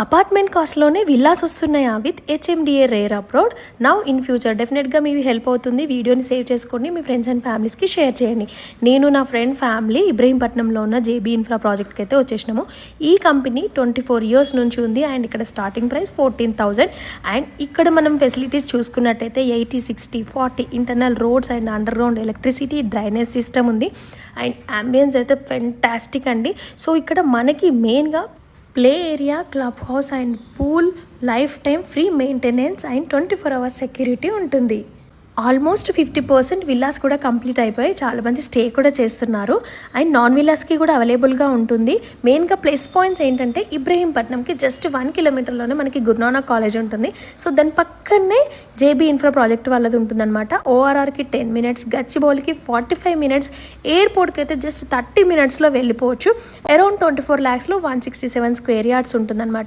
Apartment కాస్ట్లోనే villas వస్తున్నాయా with HMDA rare approved now in future. డెఫినెట్గా మీది హెల్ప్ అవుతుంది. వీడియోని సేవ్ చేసుకోండి, మీ ఫ్రెండ్స్ అండ్ ఫ్యామిలీస్కి షేర్ చేయండి. నేను నా ఫ్రెండ్ ఫ్యామిలీ ఇబ్రహీంపట్నంలో ఉన్న జేబీ ఇన్ఫ్రా ప్రాజెక్ట్కి అయితే వచ్చేసినాము. ఈ కంపెనీ 24 years నుంచి ఉంది అండ్ ఇక్కడ స్టార్టింగ్ ప్రైస్ 14,000 అండ్ ఇక్కడ మనం ఫెసిలిటీస్ చూసుకున్నట్టయితే 80-60-40 internal roads and under ground electricity drainage system ఉంది అండ్ అంబియన్స్ అయితే ఫెంటాస్టిక్ అండి. సో ఇక్కడ మనకి మెయిన్గా play area, club house and pool, life time free maintenance and 24 hours security ఉంటుంది. ఆల్మోస్ట్ 50% విల్లాస్ కూడా కంప్లీట్ అయిపోయి చాలామంది స్టే కూడా చేస్తున్నారు అండ్ నాన్ విల్లాస్కి కూడా అవైలబుల్గా ఉంటుంది. మెయిన్గా ప్లస్ పాయింట్స్ ఏంటంటే ఇబ్రహీంపట్నంకి జస్ట్ 1 kilometerలోనే మనకి గురునానక్ కాలేజ్ ఉంటుంది. సో దాని పక్కనే జేబీ ఇన్ఫ్రా ప్రాజెక్ట్ వాళ్ళది ఉంటుందన్నమాట. ఓఆర్ఆర్కి 10 minutes, గచ్చిబౌలికి 45 minutes, ఎయిర్పోర్ట్కి అయితే జస్ట్ 30 minutesలో వెళ్ళిపోవచ్చు. అరౌండ్ 24 lakhsలో 167 square yards ఉంటుందన్నమాట.